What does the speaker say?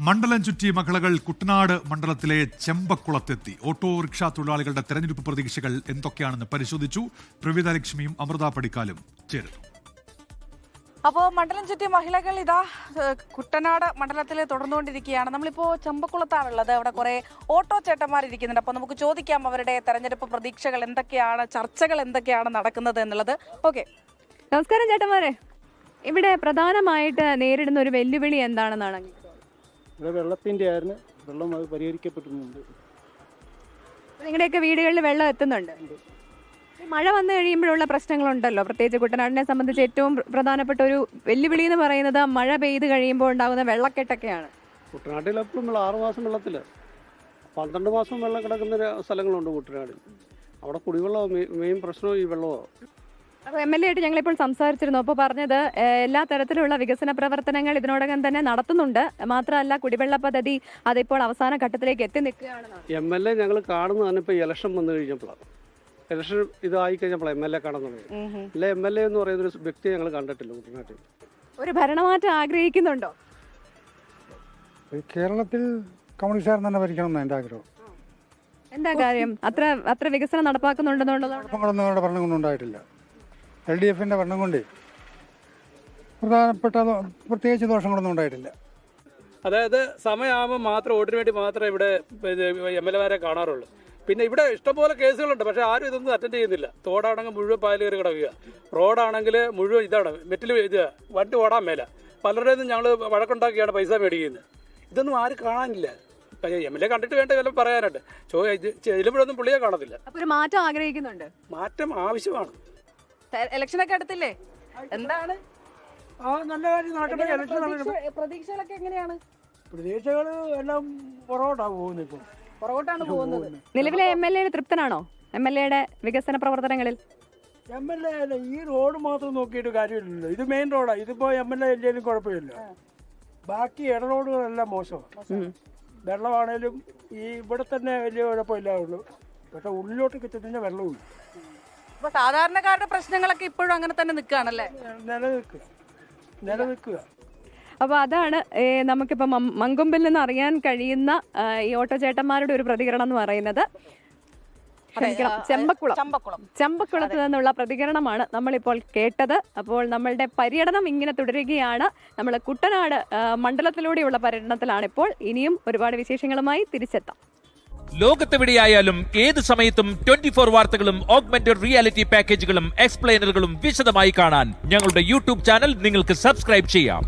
മണ്ഡലം ചുറ്റി മകളകൾ കുട്ടനാട് മണ്ഡലത്തിലെ ചെമ്പക്കുളത്തെത്തി. ഓട്ടോറിക്ഷാ തൊഴിലാളികളുടെ തെരഞ്ഞെടുപ്പ് പ്രതീക്ഷകൾ എന്തൊക്കെയാണെന്ന് പരിശോധിച്ചു. പ്രവിത ലക്ഷ്മിയും അമൃത പടിക്കാലും ചേരുന്നു. അപ്പോൾ മണ്ഡലം ചുറ്റി മഹിളകൾ ഇതാ കുട്ടനാട് മണ്ഡലത്തിൽ തുടർന്നുകൊണ്ടിരിക്കുകയാണ്. നമ്മളിപ്പോൾ ചെമ്പക്കുളത്താണുള്ളത്. അവിടെ കുറെ ഓട്ടോ ചേട്ടന്മാർ ഇരിക്കുന്നുണ്ട്. അപ്പോൾ നമുക്ക് ചോദിക്കാം അവരുടെ തെരഞ്ഞെടുപ്പ് പ്രതീക്ഷകൾ എന്തൊക്കെയാണ്, ചർച്ചകൾ എന്തൊക്കെയാണ് നടക്കുന്നത് എന്നുള്ളത്. ഓക്കെ, നമസ്കാരം ചേട്ടന്മാരെ. ഇവിടെ പ്രധാനമായിട്ട് നേരിടുന്ന ഒരു വെല്ലുവിളി എന്താണെന്നാണ്? ഇവിടെ വെള്ളത്തിൻ്റെ ആയിരുന്നു. വെള്ളം അത് പരിഹരിക്കപ്പെട്ടിട്ടുണ്ട്. നിങ്ങളുടെയൊക്കെ വീടുകളിൽ വെള്ളം എത്തുന്നുണ്ട്. മഴ വന്നു കഴിയുമ്പോഴുള്ള പ്രശ്നങ്ങളുണ്ടല്ലോ. പ്രത്യേകിച്ച് കുട്ടനാടിനെ സംബന്ധിച്ച് ഏറ്റവും പ്രധാനപ്പെട്ട ഒരു വെല്ലുവിളി എന്ന് പറയുന്നത് മഴ പെയ്ത് കഴിയുമ്പോൾ ഉണ്ടാകുന്ന വെള്ളക്കെട്ടൊക്കെയാണ്. കുട്ടനാട്ടിൽ എപ്പോഴും 6 മാസം വെള്ളത്തിൽ 12 മാസം വെള്ളം കിടക്കുന്ന സ്ഥലങ്ങളുണ്ട് കുട്ടനാടിൽ. അവിടെ കുടിവെള്ളം മെയിൻ പ്രശ്നം ഈ വെള്ളമാണ്. അപ്പോൾ MLA ആയിട്ട് ഞങ്ങളിപ്പോൾ സംസാരിച്ചിരുന്നു. അപ്പോൾ പറഞ്ഞത് എല്ലാ തരത്തിലുള്ള വികസന പ്രവർത്തനങ്ങൾ ഇതിനോടകം തന്നെ നടത്തുന്നുണ്ട്. മാത്രമല്ല കുടിവെള്ള പദ്ധതി അതിപ്പോൾ അവസാന ഘട്ടത്തിലേക്ക് എത്തി നിൽക്കുകയാണെന്നാണ്. MLA ഞങ്ങൾ കാണുന്നത് തന്നെ ഇപ്പോൾ ഇലക്ഷൻ വന്നു കഴിഞ്ഞപ്പോഴാണ്. ഇലക്ഷൻ ഇതായി കഴിഞ്ഞപ്പോഴാണ് MLA കാണുന്നത്. അല്ല, MLA എന്ന് പറയുന്ന ഒരു വ്യക്തിയെ ഞങ്ങൾ കണ്ടിട്ടില്ല കുട്ടനാട്ടിൽ. ഒരു ഭരണമാറ്റം ആഗ്രഹിക്കുന്നുണ്ടോ? കേരളത്തിൽ കമ്മ്യൂണിസ്റ്റുകാരൻ തന്നെ ഭരിക്കണം എന്ന് എൻ്റെ ആഗ്രഹം. എന്താ കാര്യം? അത്ര വികസനം നടപ്പാക്കുന്നുണ്ടെന്നുള്ളതാണ്. കുഴപ്പങ്ങളൊന്നും അവരുടെ ഭരണം കൊണ്ടുണ്ടായിട്ടില്ല. LDFന്റെ ഭരണം കൊണ്ട് പ്രധാനപ്പെട്ട പ്രത്യേകിച്ച് ദോഷങ്ങളൊന്നും ഉണ്ടായിട്ടില്ല. അതായത് സമയമാകുമ്പോൾ മാത്രം വോട്ടിന് വേണ്ടി മാത്രമേ ഇവിടെ MLA കാണാറുള്ളൂ. പിന്നെ ഇവിടെ ഇഷ്ടംപോലെ കേസുകളുണ്ട്, പക്ഷേ ആരും ഇതൊന്നും അറ്റൻഡ് ചെയ്യുന്നില്ല. തോടാണെങ്കിൽ മുഴുവൻ പായൽ കയറി കിടക്കുക, റോഡാണെങ്കിൽ മുഴുവൻ ഇതാണ് മെറ്റിൽ ഇത് വണ്ടി ഓടാൻ മേല. പലരുടെയും ഞങ്ങൾ വഴക്കുണ്ടാക്കിയാണ് പൈസ മേടിക്കുന്നത്. ഇതൊന്നും ആരും കാണാനില്ല. MLA കണ്ടിട്ട് വേണ്ട വല്ലതും പറയാനുണ്ട്. ചെല്ലുമ്പോഴൊന്നും പുള്ളിയെ കാണത്തില്ല. അപ്പോൾ ഒരു മാറ്റം ആഗ്രഹിക്കുന്നുണ്ട്. മാറ്റം ആവശ്യമാണ്. ഇലക്ഷനൊക്കെ അടുത്തില്ലേ? എന്താണ് നല്ല കാര്യം നടക്കട്ടെ. പ്രതീക്ഷകളൊക്കെ എങ്ങനെയാണ്? പ്രതീക്ഷകൾ എല്ലാം പുറകോട്ടാണ് പോകുന്നത്. ഇപ്പോൾ പുറകോട്ടാണ് പോകുന്നത്. നിലവിലെ MLA തൃപ്തനാണോ? MLA വികസന പ്രവർത്തനങ്ങളിൽ? MLA അല്ല, ഈ റോഡ് മാത്രം നോക്കിയിട്ട് കാര്യമില്ലല്ലോ. ഇത് മെയിൻ റോഡാണ്. ഇതിപ്പോ MLA ഇല്ലെങ്കിലും കുഴപ്പമില്ല. ബാക്കി ഇട റോഡുകളെല്ലാം മോശമാണ്. വെള്ളമാണേലും ഈ ഇവിടെ തന്നെ വലിയ കുഴപ്പമില്ലാവുള്ളൂ. പക്ഷെ ഉള്ളിലോട്ടൊക്കെ ചെന്ന് വെള്ളവും അപ്പൊ സാധാരണക്കാരുടെ പ്രശ്നങ്ങളൊക്കെ ഇപ്പോഴും അങ്ങനെ തന്നെ നിൽക്കുകയാണല്ലേ? നിലനിൽക്കുക. അപ്പോൾ അതാണ് നമുക്കിപ്പോൾ മങ്കൊമ്പിൽ നിന്ന് അറിയാൻ കഴിയുന്ന ഈ ഓട്ടോ ചേട്ടന്മാരുടെ ഒരു പ്രതികരണം എന്ന് പറയുന്നത്. ചെമ്പക്കുളത്ത് നിന്നുള്ള പ്രതികരണമാണ് നമ്മളിപ്പോൾ കേട്ടത്. അപ്പോൾ നമ്മളുടെ പര്യടനം ഇങ്ങനെ തുടരുകയാണ്. നമ്മൾ കുട്ടനാട് മണ്ഡലത്തിലൂടെയുള്ള പര്യടനത്തിലാണ് ഇപ്പോൾ. ഇനിയും ഒരുപാട് വിശേഷങ്ങളുമായി തിരിച്ചെത്താം. ലോകത്തെവിടെയായാലും ഏത് സമയത്തും 24 വാർത്തകളും ഓഗ്മെന്റഡ് റിയാലിറ്റി പാക്കേജുകളും എക്സ്പ്ലെയിനറുകളും വിശദമായി കാണാൻ ഞങ്ങളുടെ YouTube ചാനൽ നിങ്ങൾക്ക് സബ്സ്ക്രൈബ് ചെയ്യാം.